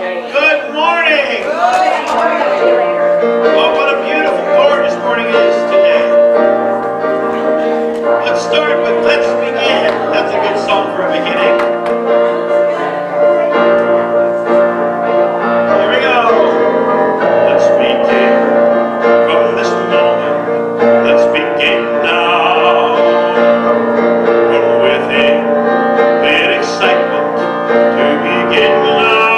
Good morning. Oh, what a beautiful, gorgeous morning it is today. Let's start with Let's Begin. That's a good song for a beginning. Here we go. Let's begin from this moment. Let's begin now. From within, with excitement to begin now.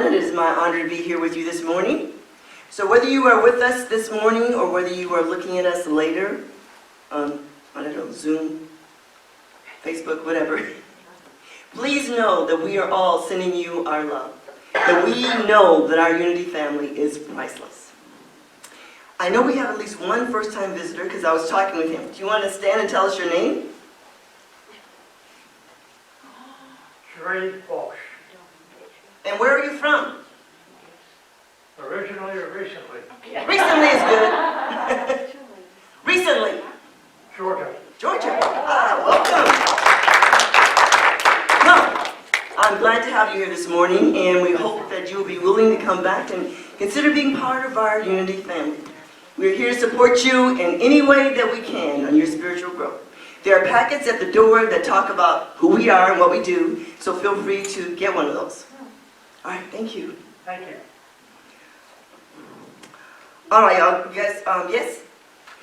It is my honor to be here with you this morning. So whether you are with us this morning or whether you are looking at us later on, I don't know, Zoom, Facebook, whatever, please know that we are all sending you our love. That we know that our Unity family is priceless. I know we have at least one first-time visitor because I was talking with him. Do you want to stand and tell us your name? Trey Bosch. And where are you from? Originally or recently? Recently is good. Recently. Georgia. Georgia. Welcome. Well, I'm glad to have you here this morning, and we hope that you will be willing to come back and consider being part of our Unity family. We're here to support you in any way that we can on your spiritual growth. There are packets at the door that talk about who we are and what we do, so feel free to get one of those. All right, thank you. Thank you. All right, y'all. Yes, yes?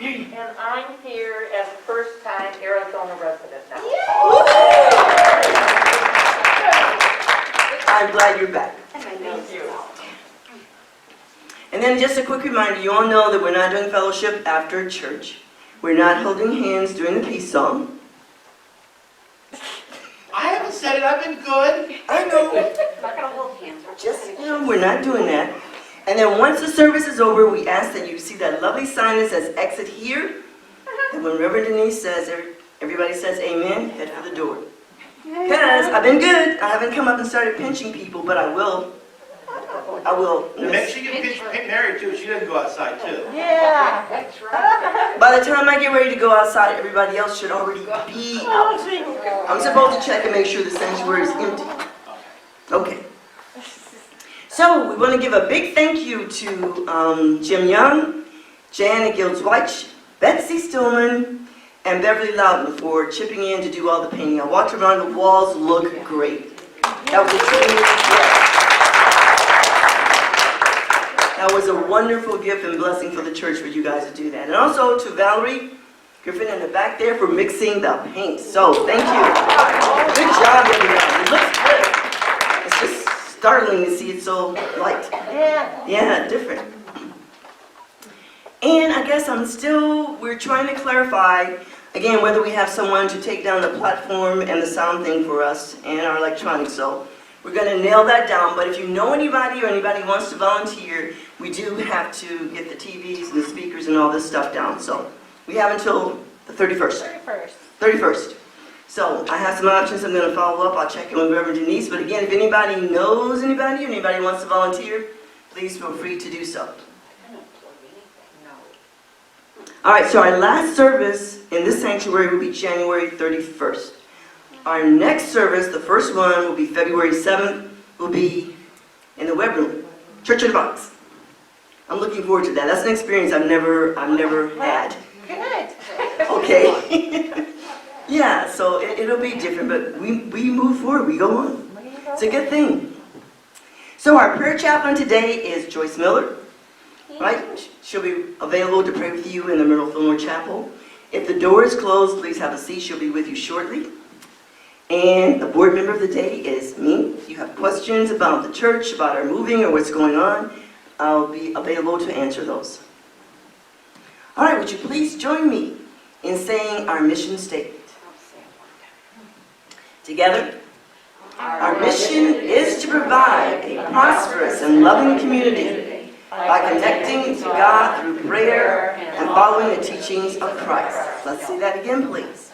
And I'm here as a first-time Arizona resident now. I'm glad you're back. Thank you. And then just a quick reminder, you all know that we're not doing fellowship after church. We're not holding hands during the peace song. I haven't said it. I've been good. I know. Not gonna hold hands. Just, we're not doing that. And then once the service is over, we ask that you see that lovely sign that says exit here. And when Rev Denise says, everybody says amen, head for the door. Because I've been good. I haven't come up and started pinching people, but I will. I will. Make sure you pinch Mary too. She doesn't go outside too. Yeah, that's right. By the time I get ready to go outside, everybody else should already be out. I'm supposed to check and make sure the sanctuary is empty. Okay. So we want to give a big thank you to Jim Young, Jan Gildes-White, Betsy Stillman, and Beverly Loudon for chipping in to do all the painting. I walked around, the walls look great. That was a tremendous That was a wonderful gift and blessing for the church for you guys to do that. And also to Valerie Griffin in the back there for mixing the paint. So thank you. Good job, everybody. It looks good. It's just startling to see it so light. Yeah, different. And I guess we're trying to clarify, again, whether we have someone to take down the platform and the sound thing for us and our electronics. So we're going to nail that down. But if you know anybody or anybody wants to volunteer, we do have to get the TVs and the speakers and all this stuff down. So we have until the 31st. 31st. So I have some options I'm going to follow up. I'll check in with Rev Denise. But again, if anybody knows anybody or anybody wants to volunteer, please feel free to do so. All right, so our last service in this sanctuary will be January 31st. Our next service, the first one, will be February 7th, will be in the web room, Church in the Box. I'm looking forward to that. That's an experience I've never had. Good. Okay. Yeah, so it'll be different, but we move forward, we go on. It's a good thing. So our prayer chaplain today is Joyce Miller. Right? She'll be available to pray with you in the Myrtle Fillmore Chapel. If the door is closed, please have a seat. She'll be with you shortly. And the board member of the day is me. If you have questions about the church, about our moving or what's going on, I'll be available to answer those. All right, would you please join me in saying our mission statement? Together. Our mission is to provide a prosperous and loving community by connecting to God through prayer and following the teachings of Christ. Let's say that again, please.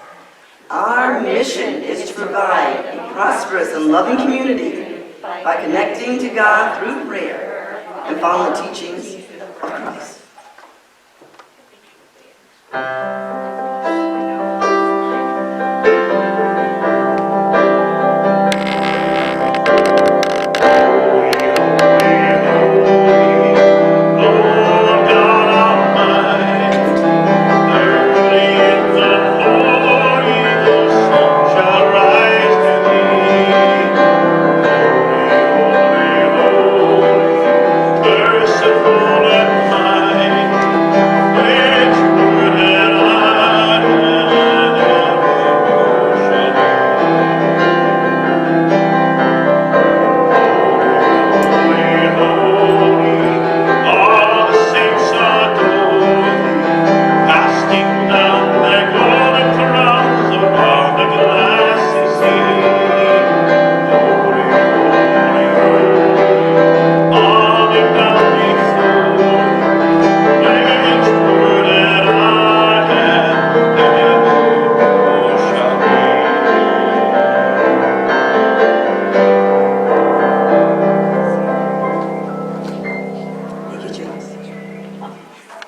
Our mission is to provide a prosperous and loving community by connecting to God through prayer and following the teachings of Christ.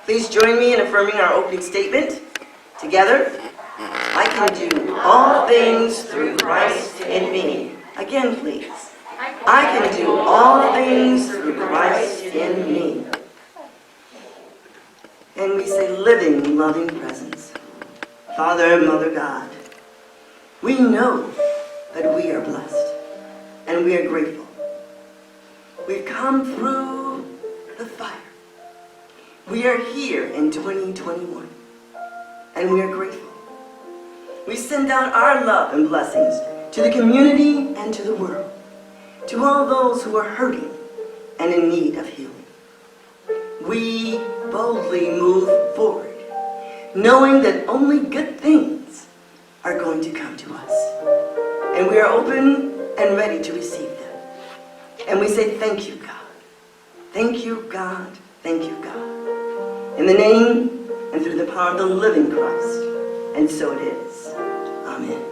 Please join me in affirming our opening statement. Together, I can do all things through Christ in me. Again, please. I can do all things through Christ in me. And we say, living, loving presence. Father, Mother God, we know that we are blessed and we are grateful. We've come through the fire. We are here in 2021, and we are grateful. We send out our love and blessings to the community and to the world, to all those who are hurting and in need of healing. We boldly move forward, knowing that only good things are going to come to us, and we are open and ready to receive them. And we say, thank you, God. Thank you, God. Thank you, God. In the name and through the power of the living Christ. And so it is. Amen.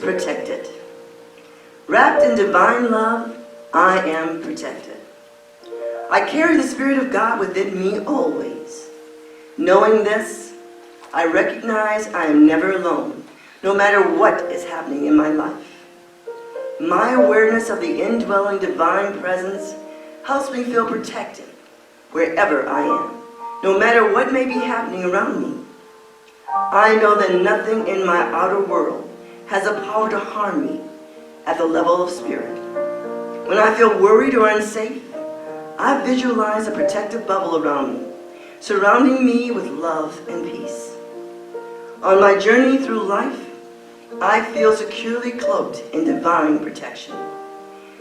protected. Wrapped in divine love, I am protected. I carry the Spirit of God within me always. Knowing this, I recognize I am never alone, no matter what is happening in my life. My awareness of the indwelling divine presence helps me feel protected wherever I am, no matter what may be happening around me. I know that nothing in my outer world has the power to harm me at the level of spirit. When I feel worried or unsafe, I visualize a protective bubble around me, surrounding me with love and peace. On my journey through life, I feel securely cloaked in divine protection.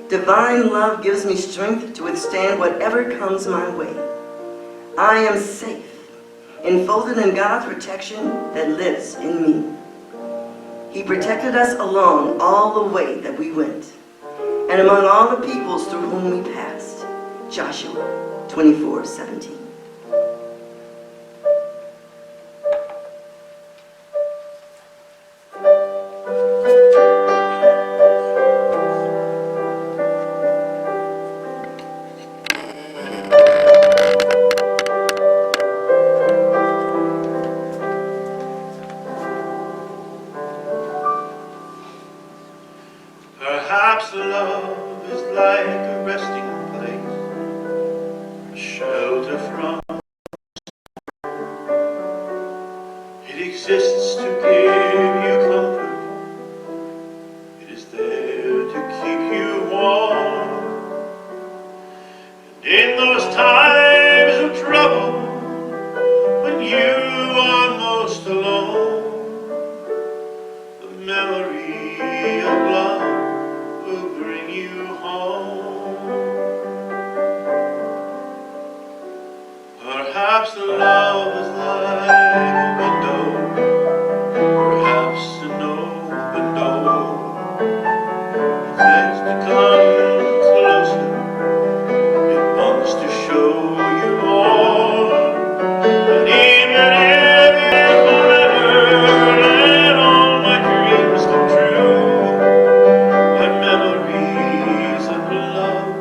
Divine love gives me strength to withstand whatever comes my way. I am safe, enfolded in God's protection that lives in me. He protected us along all the way that we went, and among all the peoples through whom we passed. Joshua 24:17. Perhaps love is like a resting place, a shelter from. It exists to give you comfort. It is there to keep you warm. And in those times of trouble, when you are most alone, the memory of love will bring you home. Perhaps the love is like a window, perhaps an open door. It begs to come closer, it wants to show you more. And even if you're forever, let all my dreams come true. My memories of love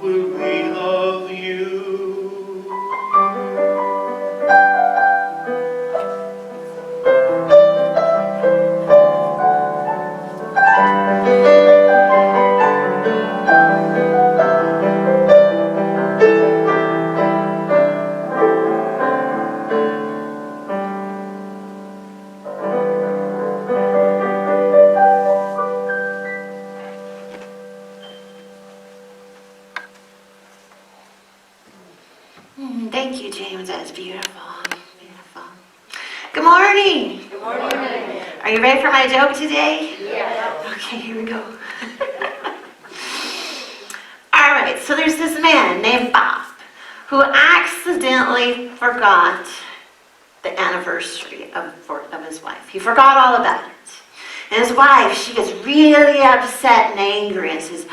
will be of you. Thank you, James. That's beautiful. Beautiful. Good morning. Good morning. Are you ready for my joke today? Yes. Okay, here we go. All right, so there's this man named Bob who accidentally forgot the anniversary of his wife. He forgot all about it. And his wife, she gets really upset and angry and says,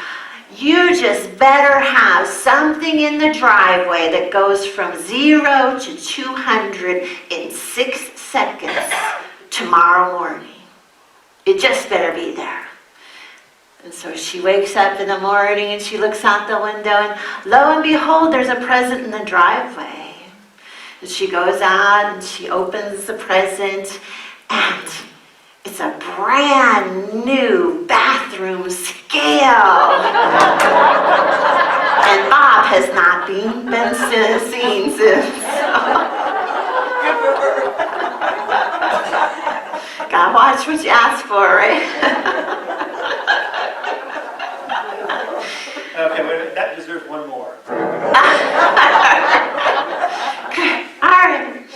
"You just better have something in the driveway that goes from 0 to 200 in 6 seconds tomorrow morning. It just better be there." And so she wakes up in the morning and she looks out the window and lo and behold, there's a present in the driveway. And she goes out and she opens the present and it's a brand new bathroom scale. And Bob has not been seen since. Gotta watch what you ask for, right? Okay, wait a minute, that deserves one more. Okay, all right.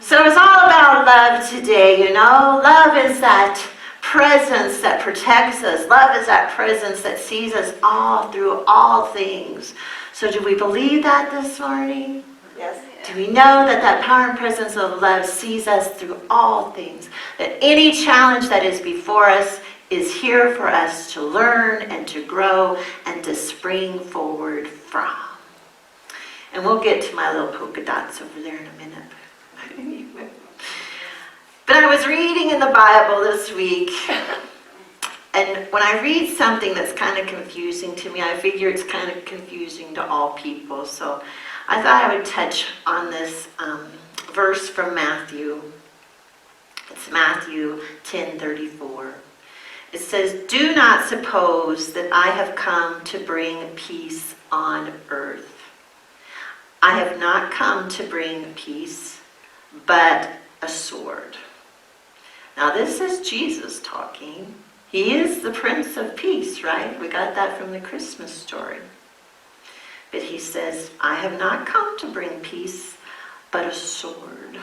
So it's all about love today, you know. Love is that presence that protects us. Love is that presence that sees us all through all things. So do we believe that this morning? Yes. Do we know that that power and presence of love sees us through all things? That any challenge that is before us is here for us to learn and to grow and to spring forward from. And we'll get to my little polka dots over there in a minute. But I was reading in the Bible this week, and when I read something that's kind of confusing to me, I figure it's kind of confusing to all people. So I thought I would touch on this verse from Matthew. It's Matthew 10:34. It says, "Do not suppose that I have come to bring peace on earth. I have not come to bring peace, but a sword." Now this is Jesus talking. He is the Prince of Peace, right? We got that from the Christmas story. But he says, I have not come to bring peace, but a sword.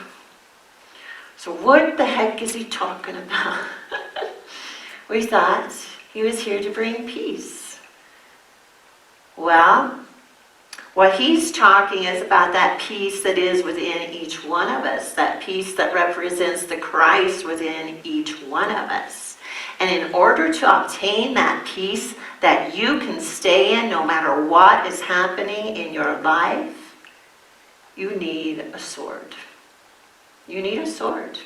So what the heck is he talking about? We thought he was here to bring peace. Well, what he's talking is about that peace that is within each one of us, that peace that represents the Christ within each one of us. And in order to obtain that peace that you can stay in no matter what is happening in your life, you need a sword. You need a sword.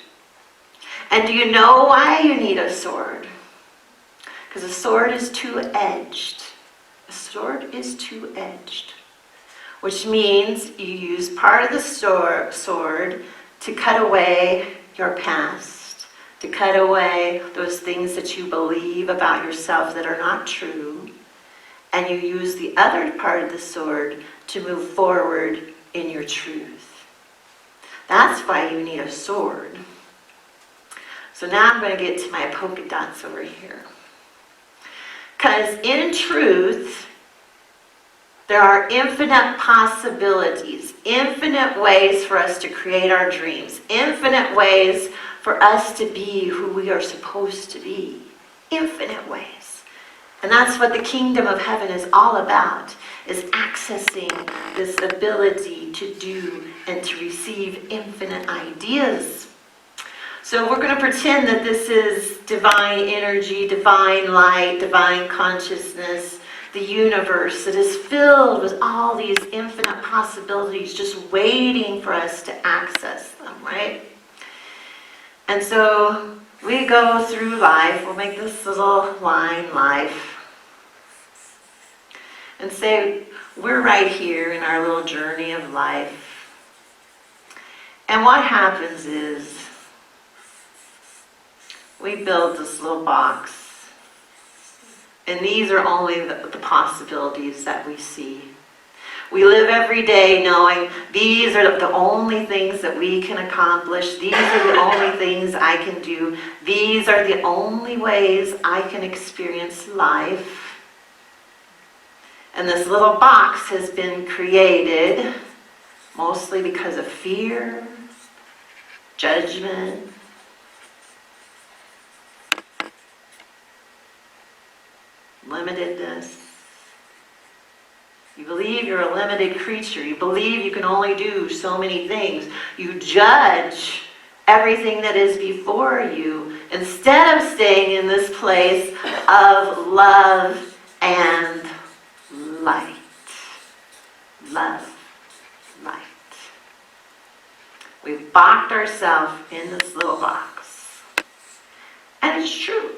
And do you know why you need a sword? Because a sword is two-edged. A sword is two-edged. Which means you use part of the sword to cut away your past, to cut away those things that you believe about yourself that are not true, and you use the other part of the sword to move forward in your truth. That's why you need a sword. So now I'm going to get to my polka dots over here. Because in truth, there are infinite possibilities, infinite ways for us to create our dreams, infinite ways for us to be who we are supposed to be. Infinite ways. And that's what the kingdom of heaven is all about, is accessing this ability to do and to receive infinite ideas. So we're going to pretend that this is divine energy, divine light, divine consciousness, the universe that is filled with all these infinite possibilities just waiting for us to access them, right? And so we go through life, we'll make this little line, life, and say we're right here in our little journey of life. And what happens is we build this little box. And these are only the possibilities that we see. We live every day knowing these are the only things that we can accomplish. These are the only things I can do. These are the only ways I can experience life. And this little box has been created mostly because of fear, judgment, limitedness. You believe you're a limited creature. You believe you can only do so many things. You judge everything that is before you instead of staying in this place of love and light. Love, light. We've boxed ourselves in this little box. And it's true.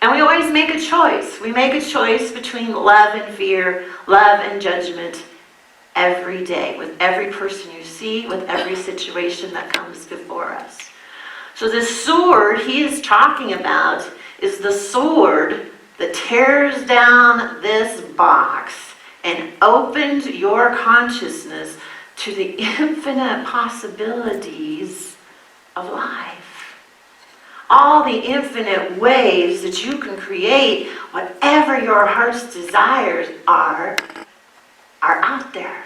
And we always make a choice. We make a choice between love and fear, love and judgment every day, with every person you see, with every situation that comes before us. So this sword he is talking about is the sword that tears down this box and opens your consciousness to the infinite possibilities of life. All the infinite ways that you can create whatever your heart's desires are out there.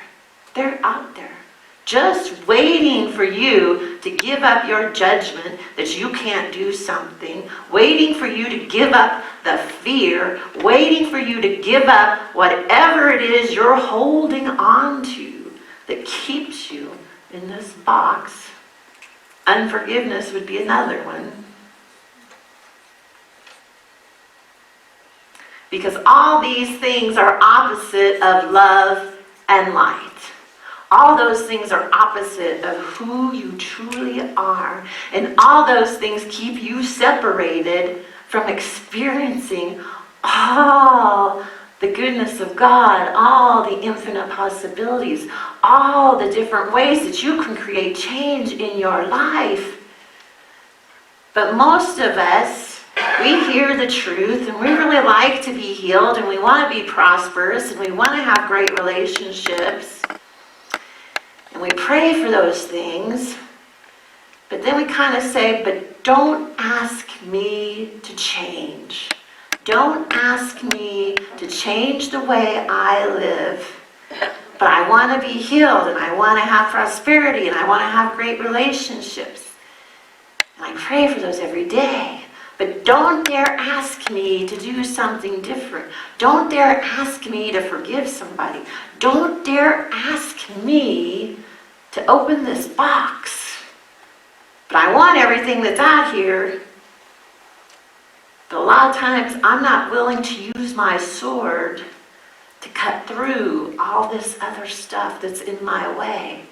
They're out there. Just waiting for you to give up your judgment that you can't do something, waiting for you to give up the fear, waiting for you to give up whatever it is you're holding on to that keeps you in this box. Unforgiveness would be another one. Because all these things are opposite of love and light. All those things are opposite of who you truly are. And all those things keep you separated from experiencing all the goodness of God, all the infinite possibilities, all the different ways that you can create change in your life. But most of us, we hear the truth and we really like to be healed and we want to be prosperous and we want to have great relationships. And we pray for those things. But then we kind of say, but don't ask me to change. Don't ask me to change the way I live. But I want to be healed and I want to have prosperity and I want to have great relationships. And I pray for those every day. But don't dare ask me to do something different. Don't dare ask me to forgive somebody. Don't dare ask me to open this box. But I want everything that's out here. But a lot of times I'm not willing to use my sword to cut through all this other stuff that's in my way.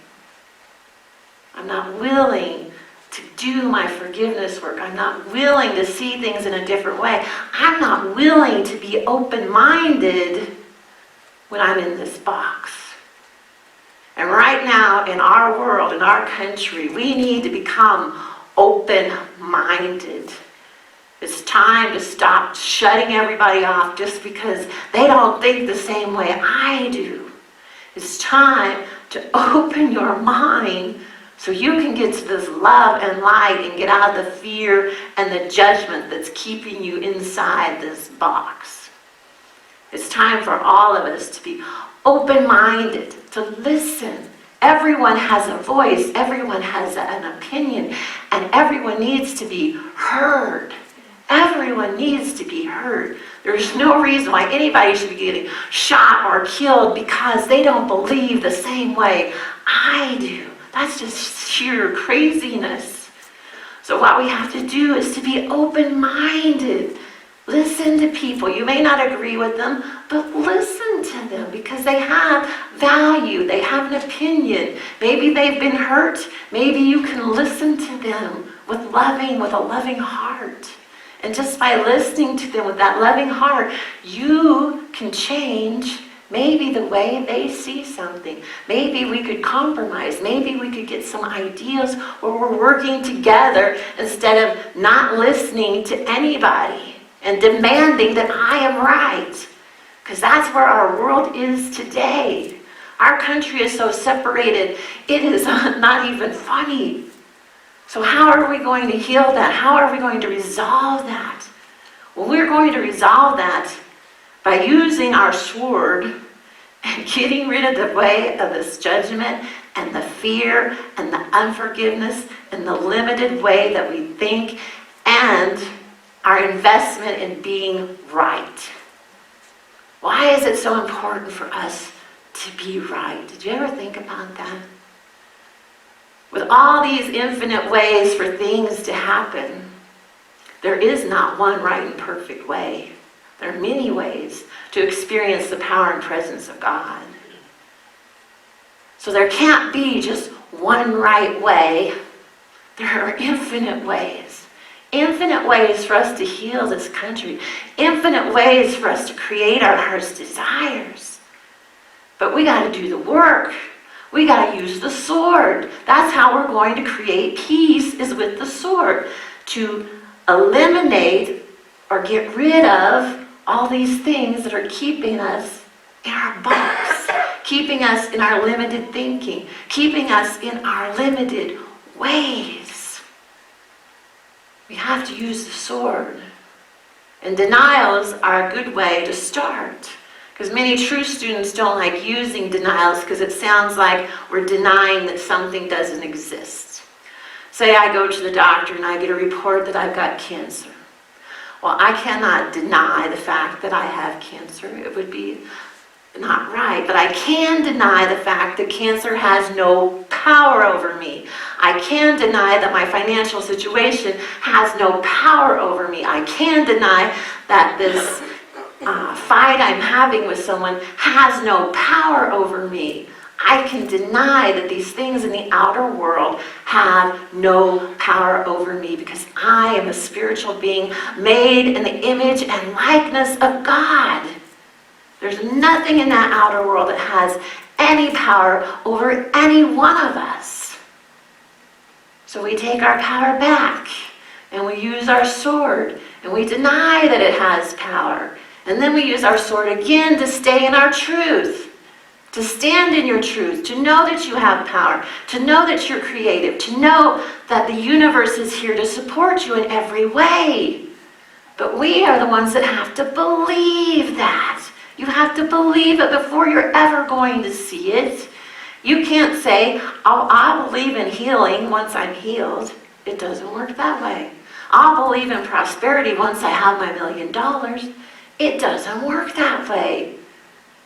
I'm not willing to do my forgiveness work. I'm not willing to see things in a different way. I'm not willing to be open-minded when I'm in this box. And right now in our world, in our country, we need to become open-minded. It's time to stop shutting everybody off just because they don't think the same way I do. It's time to open your mind so you can get to this love and light and get out of the fear and the judgment that's keeping you inside this box. It's time for all of us to be open-minded, to listen. Everyone has a voice, everyone has an opinion, and everyone needs to be heard. Everyone needs to be heard. There's no reason why anybody should be getting shot or killed because they don't believe the same way I do. That's just sheer craziness. So what we have to do is to be open-minded. Listen to people. You may not agree with them, but listen to them because they have value. They have an opinion. Maybe they've been hurt. Maybe you can listen to them with a loving heart. And just by listening to them with that loving heart, you can change maybe the way they see something. Maybe we could compromise. Maybe we could get some ideas where we're working together instead of not listening to anybody and demanding that I am right. Because that's where our world is today. Our country is so separated, it is not even funny. So how are we going to heal that? How are we going to resolve that? Well, we're going to resolve that by using our sword and getting rid of the way of this judgment and the fear and the unforgiveness and the limited way that we think and our investment in being right. Why is it so important for us to be right? Did you ever think about that? With all these infinite ways for things to happen, there is not one right and perfect way. There are many ways to experience the power and presence of God. So there can't be just one right way. There are infinite ways. Infinite ways for us to heal this country. Infinite ways for us to create our heart's desires. But we got to do the work. We got to use the sword. That's how we're going to create peace, is with the sword. To eliminate or get rid of all these things that are keeping us in our box, keeping us in our limited thinking, keeping us in our limited ways. We have to use the sword. And denials are a good way to start. Because many true students don't like using denials because it sounds like we're denying that something doesn't exist. Say I go to the doctor and I get a report that I've got cancer. Well, I cannot deny the fact that I have cancer. It would be not right. But I can deny the fact that cancer has no power over me. I can deny that my financial situation has no power over me. I can deny that this fight I'm having with someone has no power over me. I can deny that these things in the outer world have no power over me because I am a spiritual being made in the image and likeness of God. There's nothing in that outer world that has any power over any one of us. So we take our power back and we use our sword and we deny that it has power. And then we use our sword again to stay in our truth. To stand in your truth, to know that you have power, to know that you're creative, to know that the universe is here to support you in every way. But we are the ones that have to believe that. You have to believe it before you're ever going to see it. You can't say, oh, I believe in healing once I'm healed. It doesn't work that way. I'll believe in prosperity once I have my $1 million. It doesn't work that way.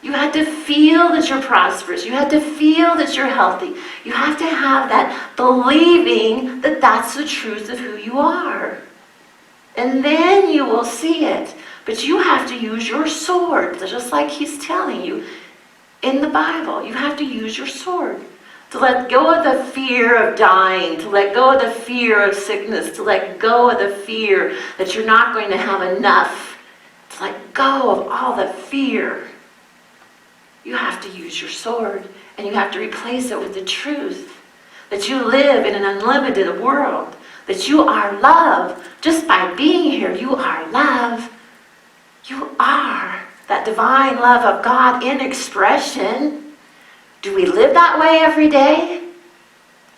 You have to feel that you're prosperous. You have to feel that you're healthy. You have to have that believing that that's the truth of who you are. And then you will see it. But you have to use your sword, just like he's telling you in the Bible. You have to use your sword to let go of the fear of dying, to let go of the fear of sickness, to let go of the fear that you're not going to have enough, to let go of all the fear. You have to use your sword, and you have to replace it with the truth that you live in an unlimited world, that you are love. Just by being here, you are love. You are that divine love of God in expression. Do we live that way every day?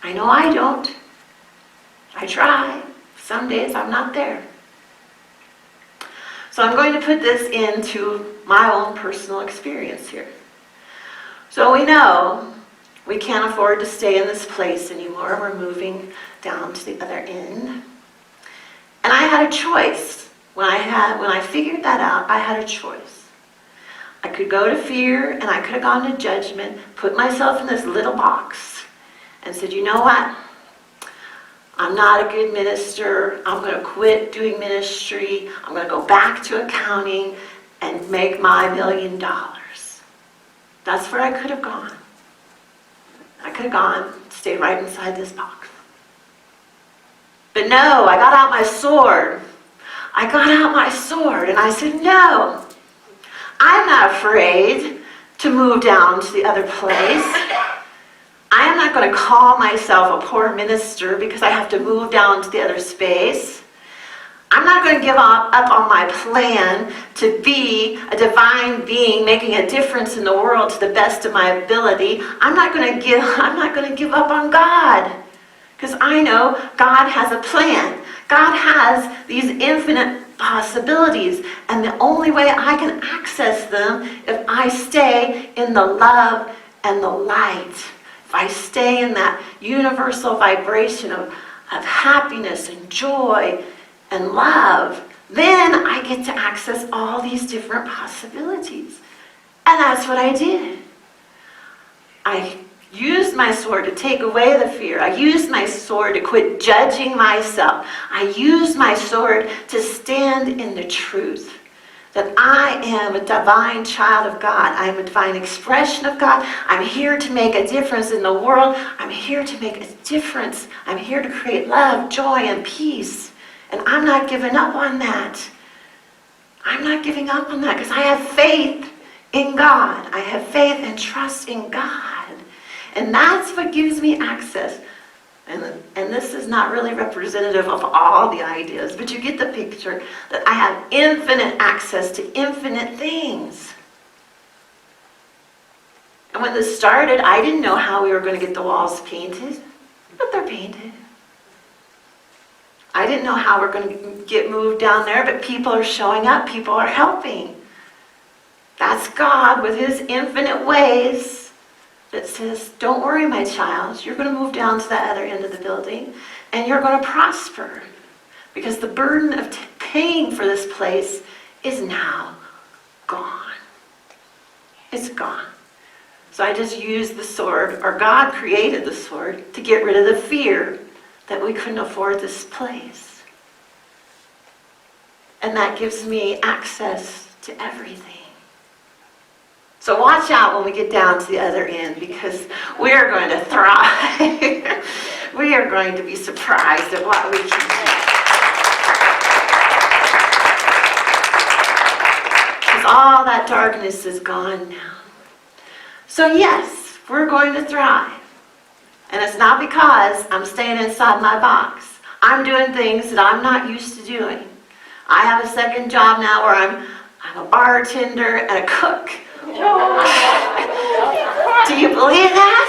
I know I don't. I try. Some days I'm not there. So I'm going to put this into my own personal experience here. So we know we can't afford to stay in this place anymore. We're moving down to the other end. And I had a choice. When I figured that out, I had a choice. I could go to fear and I could have gone to judgment, put myself in this little box and said, you know what? I'm not a good minister. I'm going to quit doing ministry. I'm going to go back to accounting and make my $1 million. That's where I could have gone. I could have gone, stayed right inside this box. But no, I got out my sword. I got out my sword and I said, no, I'm not afraid to move down to the other place. I am not going to call myself a poor minister because I have to move down to the other space. I'm not going to give up on my plan to be a divine being making a difference in the world to the best of my ability. I'm not going to give up on God because I know God has a plan. God has these infinite possibilities, and the only way I can access them if I stay in the love and the light. If I stay in that universal vibration of happiness and joy and love, then I get to access all these different possibilities. And that's what I did. I used my sword to take away the fear. I used my sword to quit judging myself. I used my sword to stand in the truth that I am a divine child of God. I am a divine expression of God. I'm here to make a difference in the world. I'm here to make a difference. I'm here to create love, joy, and peace. And I'm not giving up on that. I'm not giving up on that because I have faith in God. I have faith and trust in God. And that's what gives me access. And this is not really representative of all the ideas, but you get the picture that I have infinite access to infinite things. And when this started, I didn't know how we were going to get the walls painted, but they're painted. I didn't know how we're going to get moved down there, but people are showing up. People are helping. That's God with his infinite ways that says, don't worry, my child. You're going to move down to that other end of the building, and you're going to prosper. Because the burden of paying for this place is now gone. It's gone. So I just used the sword, or God created the sword, to get rid of the fear that we couldn't afford this place. And that gives me access to everything. So watch out when we get down to the other end, because we are going to thrive. We are going to be surprised at what we can do. Because all that darkness is gone now. So yes, we're going to thrive. And it's not because I'm staying inside my box. I'm doing things that I'm not used to doing. I have a second job now where I'm a bartender and a cook. Do you believe that?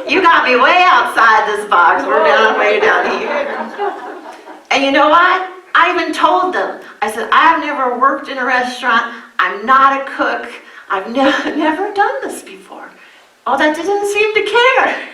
You got me way outside this box. We're way down here. And you know what? I even told them. I said, I've never worked in a restaurant. I'm not a cook. I've never done this before. Oh, that didn't seem to care.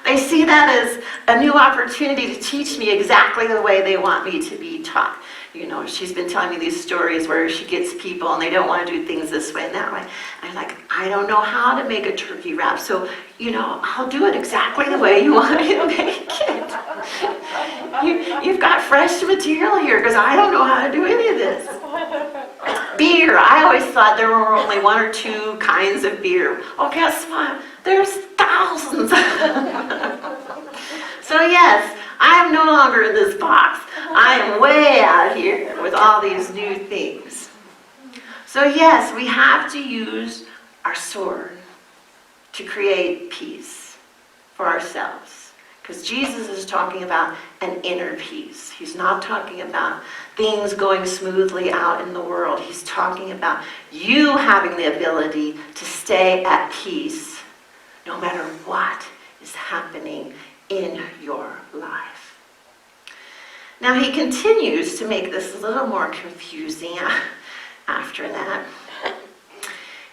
They see that as a new opportunity to teach me exactly the way they want me to be taught. You know, she's been telling me these stories where she gets people and they don't want to do things this way and that way. I'm like, I don't know how to make a turkey wrap, so, you know, I'll do it exactly the way you want me to make it. You've got fresh material here, because I don't know how to do any of this. Beer, I always thought there were only one or two kinds of beer. Oh, guess what? There's thousands. So yes, I am no longer in this box. I am way out here with all these new things. So yes, we have to use our sword to create peace for ourselves. Because Jesus is talking about an inner peace. He's not talking about things going smoothly out in the world. He's talking about you having the ability to stay at peace no matter what is happening in your life. Now he continues to make this a little more confusing after that.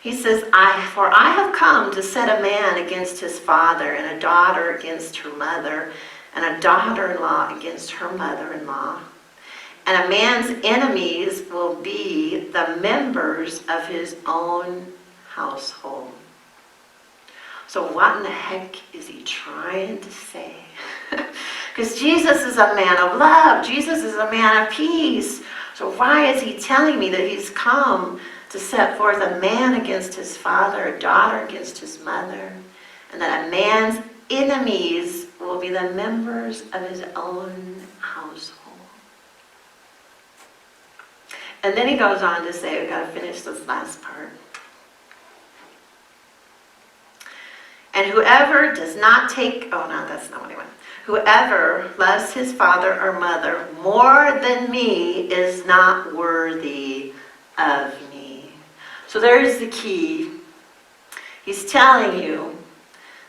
He says, For I have come to set a man against his father, and a daughter against her mother, and a daughter-in-law against her mother-in-law. And a man's enemies will be the members of his own household. So what in the heck is he trying to say? Because Jesus is a man of love. Jesus is a man of peace. So why is he telling me that he's come to set forth a man against his father, a daughter against his mother, and that a man's enemies will be the members of his own household? And then he goes on to say, we've got to finish this last part. And whoever does not take, oh no, that's not what he went. Whoever loves his father or mother more than me is not worthy of me. So there's the key. He's telling you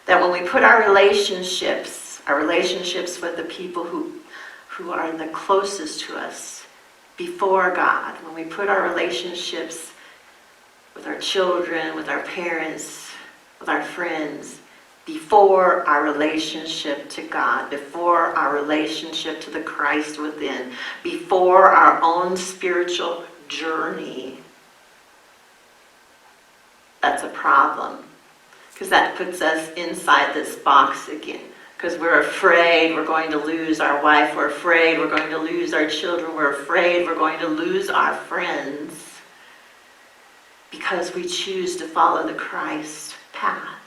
that when we put our relationships with the people who are the closest to us before God, when we put our relationships with our children, with our parents, with our friends, before our relationship to God, before our relationship to the Christ within, before our own spiritual journey, that's a problem. Because that puts us inside this box again. Because we're afraid we're going to lose our wife, we're afraid we're going to lose our children, we're afraid we're going to lose our friends. Because we choose to follow the Christ path.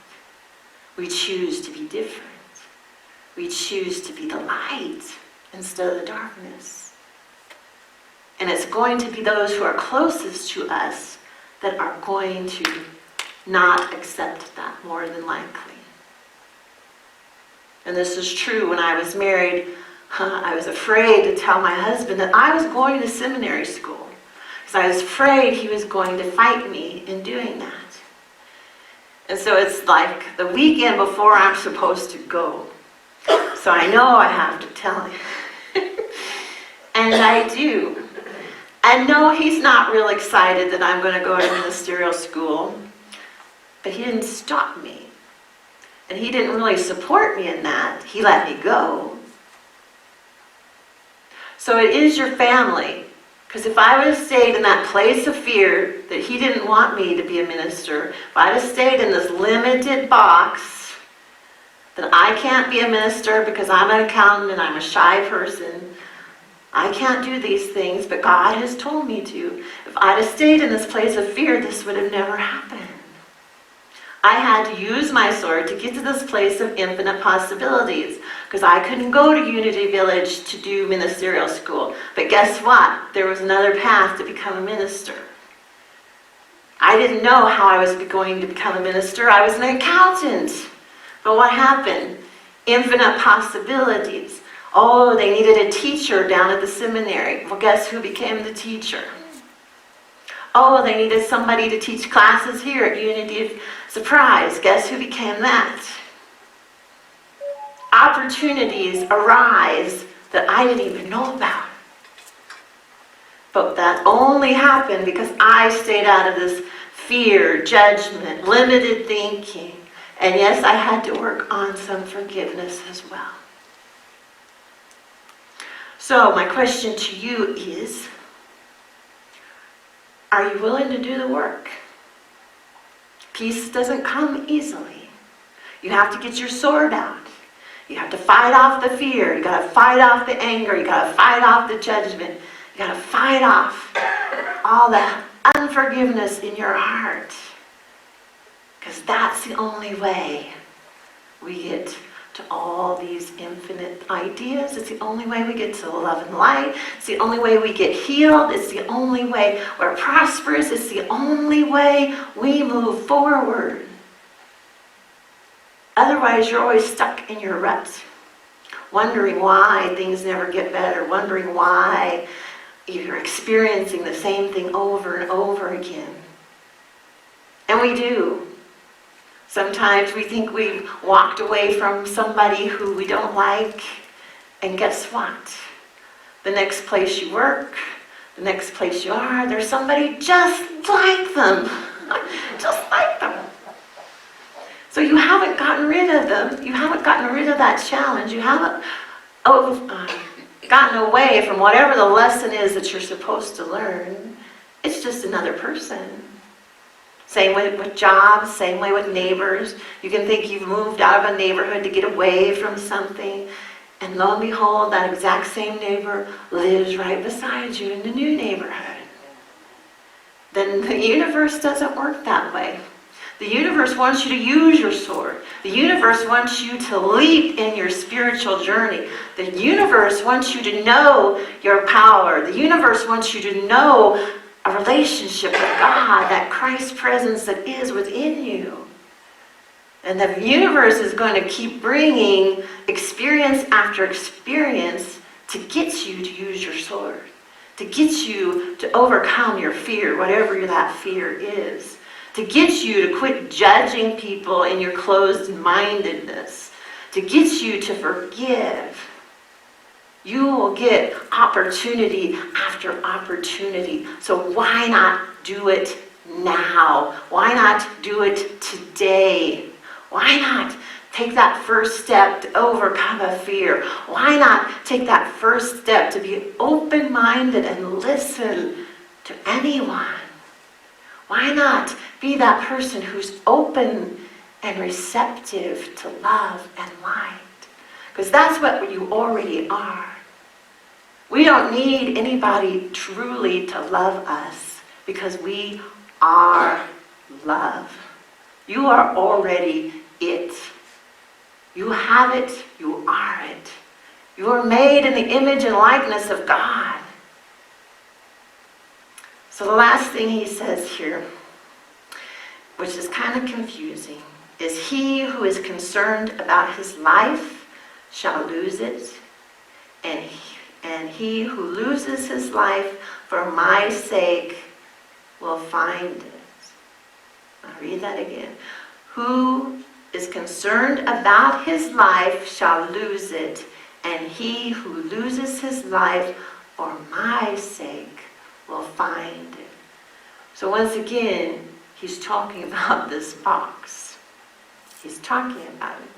We choose to be different. We choose to be the light instead of the darkness. And it's going to be those who are closest to us that are going to not accept that more than likely. And this is true when I was married. I was afraid to tell my husband that I was going to seminary school, because I was afraid he was going to fight me in doing that. And so it's like the weekend before I'm supposed to go. So I know I have to tell him. And I do. I know he's not real excited that I'm going to go to ministerial school. But he didn't stop me. And he didn't really support me in that. He let me go. So it is your family. Because if I would have stayed in that place of fear that he didn't want me to be a minister, if I'd have stayed in this limited box that I can't be a minister because I'm an accountant and I'm a shy person, I can't do these things, but God has told me to. If I'd have stayed in this place of fear, this would have never happened. I had to use my sword to get to this place of infinite possibilities, because I couldn't go to Unity Village to do ministerial school. But guess what? There was another path to become a minister. I didn't know how I was going to become a minister. I was an accountant. But what happened? Infinite possibilities. Oh, they needed a teacher down at the seminary. Well, guess who became the teacher? Oh, they needed somebody to teach classes here at Unity. Surprise, guess who became that? Opportunities arise that I didn't even know about. But that only happened because I stayed out of this fear, judgment, limited thinking. And yes, I had to work on some forgiveness as well. So my question to you is, are you willing to do the work? Peace doesn't come easily. You have to get your sword out. You have to fight off the fear. You got to fight off the anger. You got to fight off the judgment. You got to fight off all the unforgiveness in your heart. Because that's the only way we get to all these infinite ideas. It's the only way we get to love and light. It's the only way we get healed. It's the only way we're prosperous. It's the only way we move forward. Otherwise, you're always stuck in your rut, wondering why things never get better, wondering why you're experiencing the same thing over and over again. And we do. Sometimes we think we've walked away from somebody who we don't like, and guess what? The next place you work, the next place you are, there's somebody just like them. Just like them. So you haven't gotten rid of them. You haven't gotten rid of that challenge. You haven't gotten away from whatever the lesson is that you're supposed to learn. It's just another person. Same way with jobs, same way with neighbors. You can think you've moved out of a neighborhood to get away from something, and lo and behold, that exact same neighbor lives right beside you in the new neighborhood. Then the universe doesn't work that way. The universe wants you to use your sword. The universe wants you to leap in your spiritual journey. The universe wants you to know your power. The universe wants you to know a relationship with God, that Christ presence that is within you. And the universe is going to keep bringing experience after experience to get you to use your sword, to get you to overcome your fear, whatever that fear is, to get you to quit judging people in your closed-mindedness, to get you to forgive. You will get opportunity after opportunity. So why not do it now? Why not do it today? Why not take that first step to overcome a fear? Why not take that first step to be open-minded and listen to anyone? Why not be that person who's open and receptive to love and light? Because that's what you already are. We don't need anybody truly to love us because we are love. You are already it. You have it. You are it. You are made in the image and likeness of God. So the last thing he says here, which is kind of confusing, is he who is concerned about his life shall lose it, and he who loses his life for my sake will find it. I'll read that again. Who is concerned about his life shall lose it, and he who loses his life for my sake will find it. So once again, he's talking about this box. He's talking about it.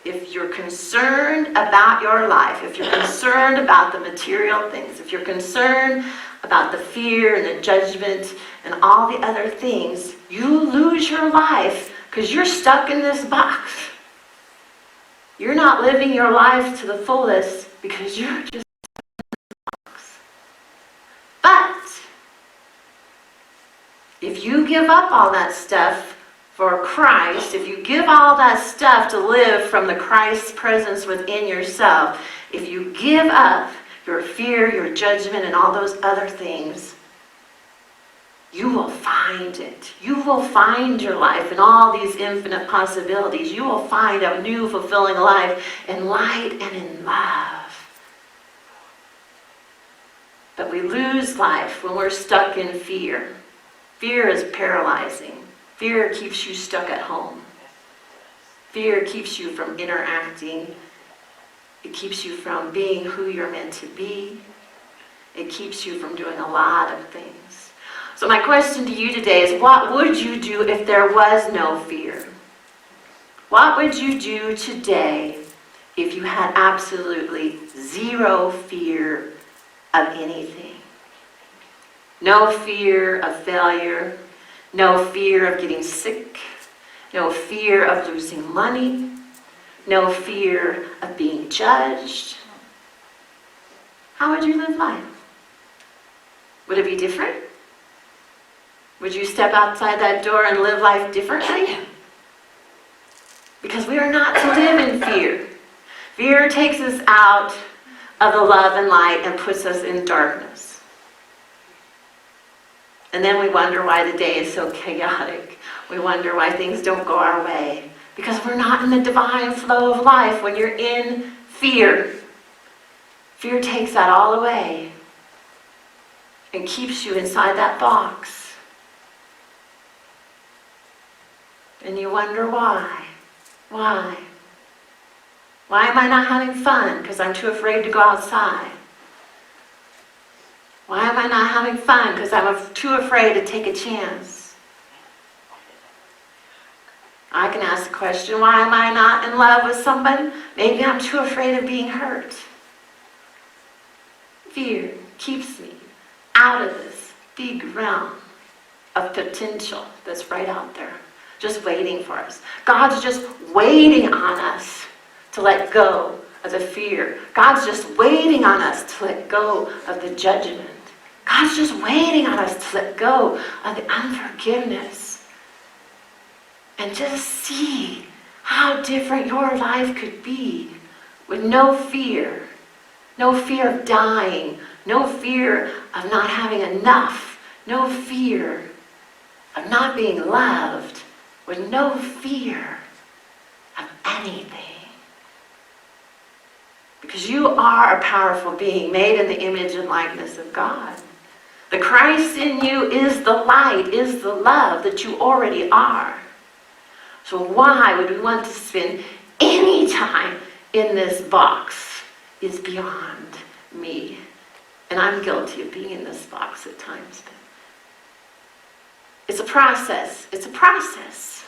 If you're concerned about your life, if you're concerned about the material things, if you're concerned about the fear and the judgment and all the other things, you lose your life because you're stuck in this box. You're not living your life to the fullest because you're just If you give up all that stuff for Christ, if you give all that stuff to live from the Christ's presence within yourself, if you give up your fear, your judgment, and all those other things, you will find it. You will find your life in all these infinite possibilities. You will find a new, fulfilling life in light and in love. But we lose life when we're stuck in fear. Fear is paralyzing. Fear keeps you stuck at home. Fear keeps you from interacting. It keeps you from being who you're meant to be. It keeps you from doing a lot of things. So my question to you today is, what would you do if there was no fear? What would you do today if you had absolutely zero fear of anything? No fear of failure, no fear of getting sick, no fear of losing money, no fear of being judged. How would you live life? Would it be different? Would you step outside that door and live life differently? Because we are not to live in fear. Fear takes us out of the love and light and puts us in darkness. And then we wonder why the day is so chaotic. We wonder why things don't go our way. Because we're not in the divine flow of life. When you're in fear, fear takes that all away and keeps you inside that box. And you wonder why. Why? Why am I not having fun? Because I'm too afraid to go outside. Why am I not having fun? Because I'm too afraid to take a chance. I can ask the question, why am I not in love with someone? Maybe I'm too afraid of being hurt. Fear keeps me out of this big realm of potential that's right out there, just waiting for us. God's just waiting on us to let go of the fear. God's just waiting on us to let go of the judgment. God's just waiting on us to let go of the unforgiveness. And just see how different your life could be with no fear. No fear of dying. No fear of not having enough. No fear of not being loved. With no fear of anything. Because you are a powerful being made in the image and likeness of God. The Christ in you is the light, is the love that you already are. So why would we want to spend any time in this box? Is beyond me. And I'm guilty of being in this box at times. It's a process. It's a process.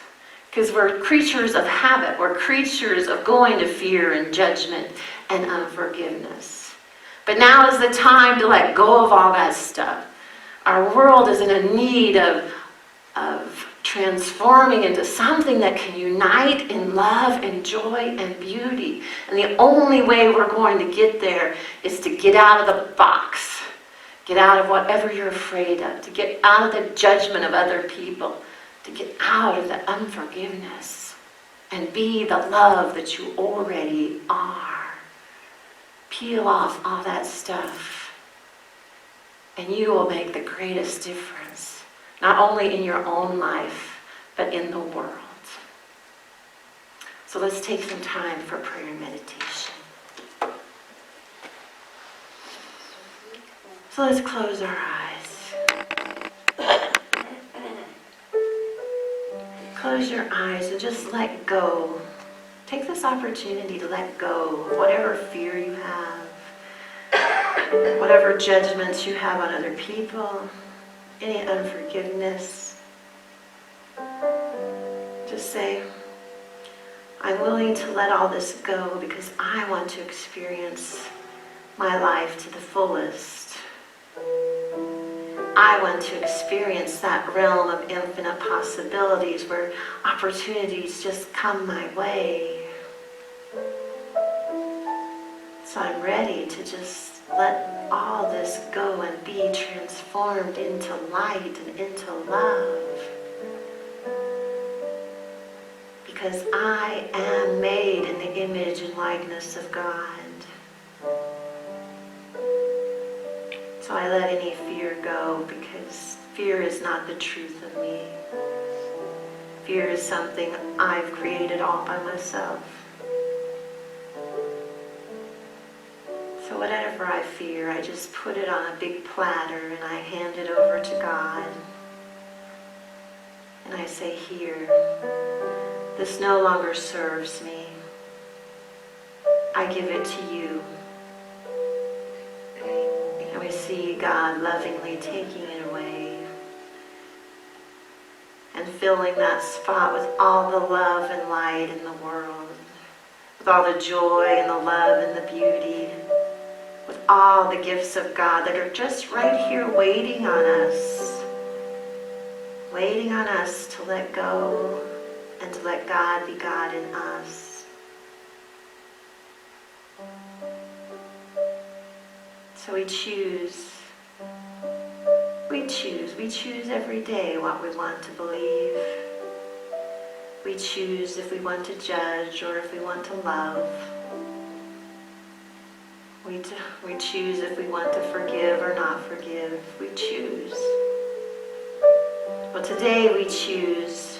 Because we're creatures of habit. We're creatures of going to fear and judgment and unforgiveness. But now is the time to let go of all that stuff. Our world is in a need of transforming into something that can unite in love and joy and beauty. And the only way we're going to get there is to get out of the box. Get out of whatever you're afraid of. To get out of the judgment of other people. To get out of the unforgiveness. And be the love that you already are. Peel off all that stuff. And you will make the greatest difference. Not only in your own life, but in the world. So let's take some time for prayer and meditation. So let's close our eyes. Close your eyes and just let go. Take this opportunity to let go of whatever fear you have, whatever judgments you have on other people, any unforgiveness. Just say, I'm willing to let all this go because I want to experience my life to the fullest. I want to experience that realm of infinite possibilities where opportunities just come my way. So I'm ready to just let all this go and be transformed into light and into love. Because I am made in the image and likeness of God. So I let any fear go, because fear is not the truth of me. Fear is something I've created all by myself. So whatever I fear, I just put it on a big platter and I hand it over to God. And I say, here, this no longer serves me. I give it to you. And we see God lovingly taking it away and filling that spot with all the love and light in the world, with all the joy and the love and the beauty, with all the gifts of God that are just right here waiting on us to let go and to let God be God in us. So we choose every day what we want to believe. We choose if we want to judge or if we want to love. We choose if we want to forgive or not forgive. We choose. Well, today we choose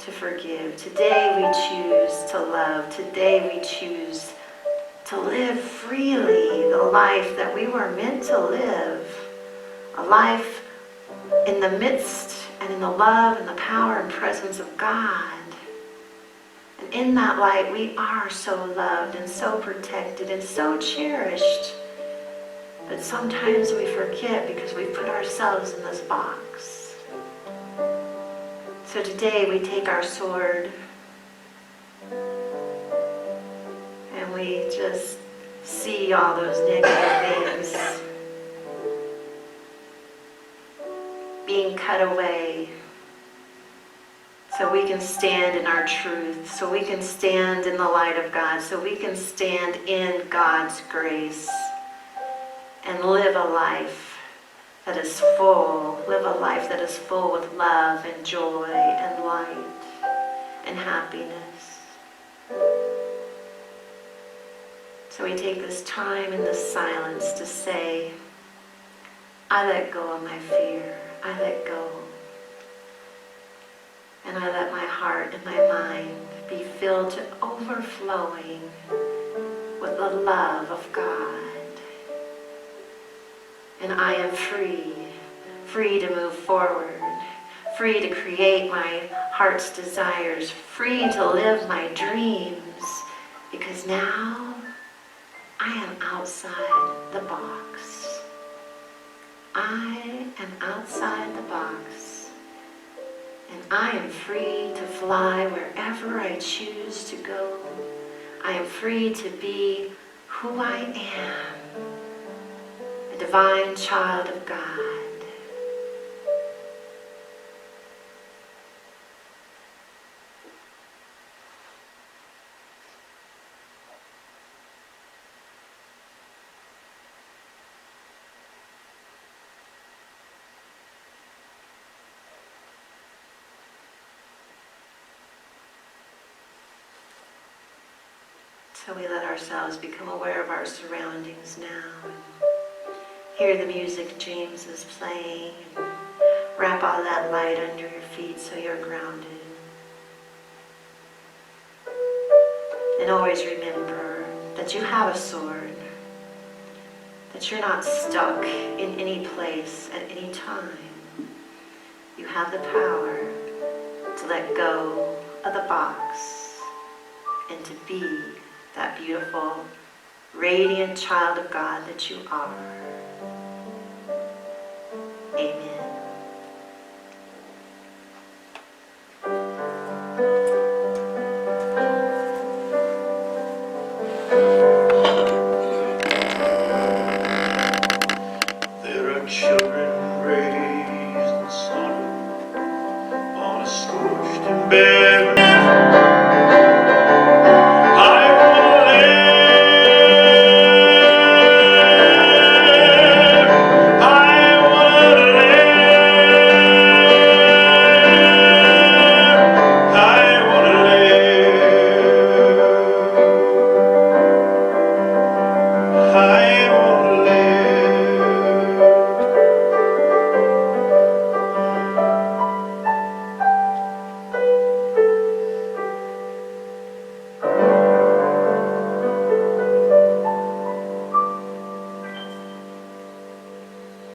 to forgive. Today we choose to love. Today we choose to live freely the life that we were meant to live. A life in the midst and in the love and the power and presence of God. And in that light, we are so loved and so protected and so cherished. But sometimes we forget because we put ourselves in this box. So today we take our sword and we just see all those negative things being cut away, so we can stand in our truth, so we can stand in the light of God, so we can stand in God's grace and live a life that is full, with love and joy and light and happiness. So we take this time in this silence to say, I let go of my fear. I let go. And I let my heart and my mind be filled to overflowing with the love of God. And I am free to move forward, free to create my heart's desires, free to live my dreams, because now I am outside the box. I am outside the box, and I am free to fly wherever I choose to go. I am free to be who I am, a divine child of God. So we let ourselves become aware of our surroundings now. Hear the music James is playing. Wrap all that light under your feet so you're grounded. And always remember that you have a sword, that you're not stuck in any place at any time. You have the power to let go of the box and to be that beautiful, radiant child of God that you are. Amen. There are children raised in sorrow on a scorched and bare